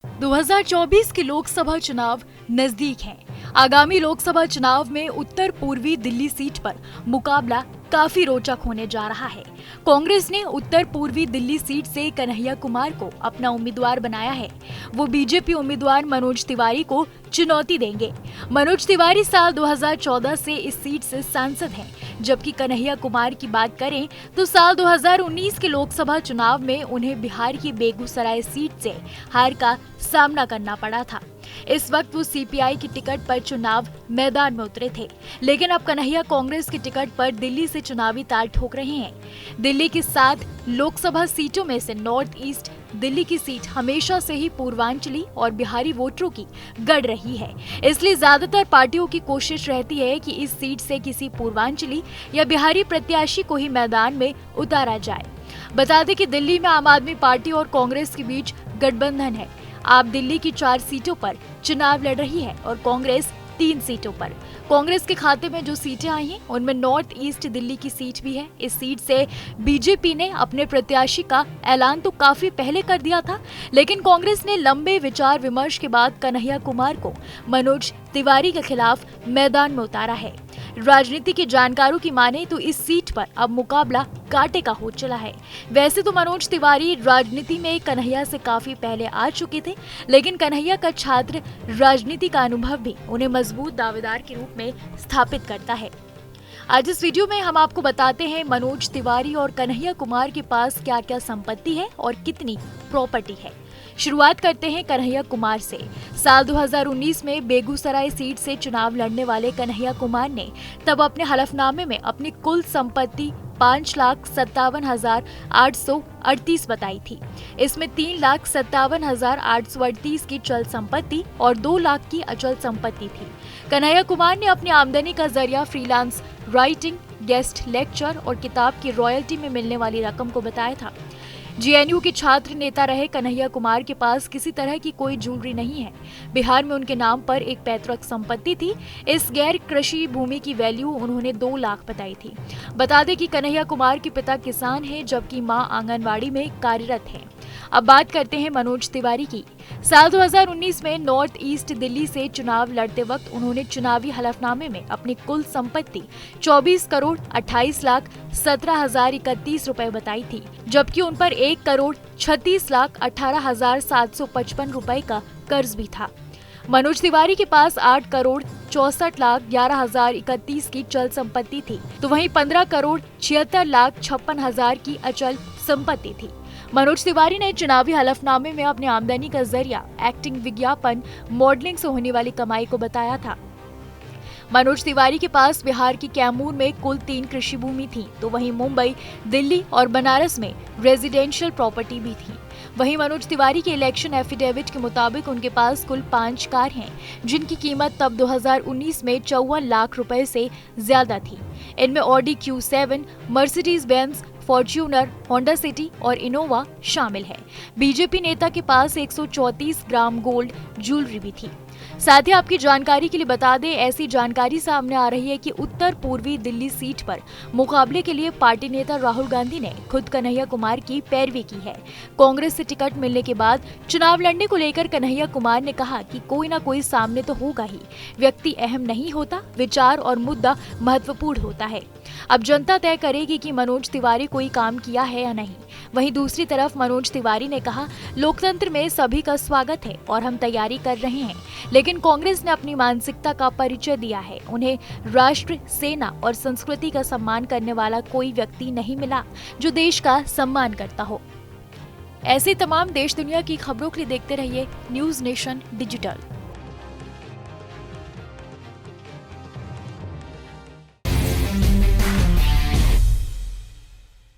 2024 के लोकसभा चुनाव नजदीक हैं। आगामी लोकसभा चुनाव में उत्तर पूर्वी दिल्ली सीट पर मुकाबला काफी रोचक होने जा रहा है। कांग्रेस ने उत्तर पूर्वी दिल्ली सीट से कन्हैया कुमार को अपना उम्मीदवार बनाया है। वो बीजेपी उम्मीदवार मनोज तिवारी को चुनौती देंगे। मनोज तिवारी साल 2014 से इस सीट से सांसद हैं, जबकि कन्हैया कुमार की बात करें तो साल 2019 के लोकसभा चुनाव में उन्हें बिहार की बेगूसराय सीट से हार का सामना करना पड़ा था। इस वक्त वो सीपीआई की टिकट पर चुनाव मैदान में उतरे थे, लेकिन अब कन्हैया कांग्रेस की टिकट पर दिल्ली से चुनावी ताल ठोक रहे हैं। दिल्ली की 7 लोकसभा सीटों में से नॉर्थ ईस्ट दिल्ली की सीट हमेशा से ही पूर्वांचली और बिहारी वोटरों की गढ़ रही है, इसलिए ज्यादातर पार्टियों की कोशिश रहती है कि इस सीट से किसी पूर्वांचली या बिहारी प्रत्याशी को ही मैदान में उतारा जाए। बता दें कि दिल्ली में आम आदमी पार्टी और कांग्रेस के बीच गठबंधन है। आप दिल्ली की 4 सीटों पर चुनाव लड़ रही है और कांग्रेस 3 सीटों पर। कांग्रेस के खाते में जो सीटें आई हैं उनमें नॉर्थ ईस्ट दिल्ली की सीट भी है। इस सीट से बीजेपी ने अपने प्रत्याशी का ऐलान तो काफी पहले कर दिया था, लेकिन कांग्रेस ने लंबे विचार विमर्श के बाद कन्हैया कुमार को मनोज तिवारी के खिलाफ मैदान में उतारा है। राजनीति के जानकारों की माने तो इस सीट पर अब मुकाबला कांटे का हो चला है। वैसे तो मनोज तिवारी राजनीति में कन्हैया से काफी पहले आ चुके थे, लेकिन कन्हैया का छात्र राजनीति का अनुभव भी उन्हें मजबूत दावेदार के रूप में स्थापित करता है। आज इस वीडियो में हम आपको बताते हैं मनोज तिवारी और कन्हैया कुमार के पास क्या क्या संपत्ति है और कितनी प्रॉपर्टी है। शुरुआत करते हैं कन्हैया कुमार से। साल 2019 में बेगूसराय सीट से चुनाव लड़ने वाले कन्हैया कुमार ने तब अपने हलफनामे में अपनी कुल संपत्ति 5,57,838 बताई थी। इसमें 3,57,838 की चल संपत्ति और 2 लाख की अचल संपत्ति थी। कन्हैया कुमार ने अपनी आमदनी का जरिया फ्रीलांस राइटिंग, गेस्ट लेक्चर और किताब की रॉयल्टी में मिलने वाली रकम को बताया था। जेएनयू के छात्र नेता रहे कन्हैया कुमार के पास किसी तरह की कोई ज्वेलरी नहीं है। बिहार में उनके नाम पर एक पैतृक संपत्ति थी। इस गैर कृषि भूमि की वैल्यू उन्होंने 2 लाख बताई थी। बता दें कि कन्हैया कुमार के पिता किसान हैं, जबकि मां आंगनवाड़ी में कार्यरत हैं। अब बात करते हैं मनोज तिवारी की। साल 2019 में नॉर्थ ईस्ट दिल्ली से चुनाव लड़ते वक्त उन्होंने चुनावी हलफनामे में अपनी कुल संपत्ति 24,28,17,031 रुपए बताई थी, जबकि उन पर 1,36,18,755 रुपए का कर्ज भी था। मनोज तिवारी के पास 8,64,11,031 की चल संपत्ति थी, तो वहीं 15,76,56,000 की अचल संपत्ति थी। मनोज तिवारी ने चुनावी हलफनामे में अपनी आमदनी का जरिया एक्टिंग, विज्ञापन, मॉडलिंग से होने वाली कमाई को बताया था। मनोज तिवारी के पास बिहार की कैमूर में कुल 3 कृषि भूमि थी, तो वहीं मुंबई, दिल्ली और बनारस में रेजिडेंशियल प्रॉपर्टी भी थी। वहीं मनोज तिवारी के इलेक्शन एफिडेविट के मुताबिक उनके पास कुल 5 कार हैं, जिनकी कीमत तब 2019 में 54 लाख रुपए से ज्यादा थी। इनमें Audi Q7, Mercedes Benz, Fortuner, Honda city और इनोवा शामिल है। बीजेपी नेता के पास 134 ग्राम गोल्ड ज्वेलरी भी थी। साथ ही आपकी जानकारी के लिए बता दें, ऐसी जानकारी सामने आ रही है कि उत्तर पूर्वी दिल्ली सीट पर मुकाबले के लिए पार्टी नेता राहुल गांधी ने खुद कन्हैया कुमार की पैरवी की है। कांग्रेस से टिकट मिलने के बाद चुनाव लड़ने को लेकर कन्हैया कुमार ने कहा कि कोई ना कोई सामने तो होगा ही। व्यक्ति अहम नहीं होता, विचार और मुद्दा महत्वपूर्ण होता है। अब जनता तय करेगी कि मनोज तिवारी कोई काम किया है या नहीं। वहीं दूसरी तरफ मनोज तिवारी ने कहा, लोकतंत्र में सभी का स्वागत है और हम तैयारी कर रहे हैं, लेकिन कांग्रेस ने अपनी मानसिकता का परिचय दिया है। उन्हें राष्ट्र, सेना और संस्कृति का सम्मान करने वाला कोई व्यक्ति नहीं मिला जो देश का सम्मान करता हो। ऐसी तमाम देश दुनिया की खबरों के लिए देखते रहिए न्यूज़ नेशन डिजिटल।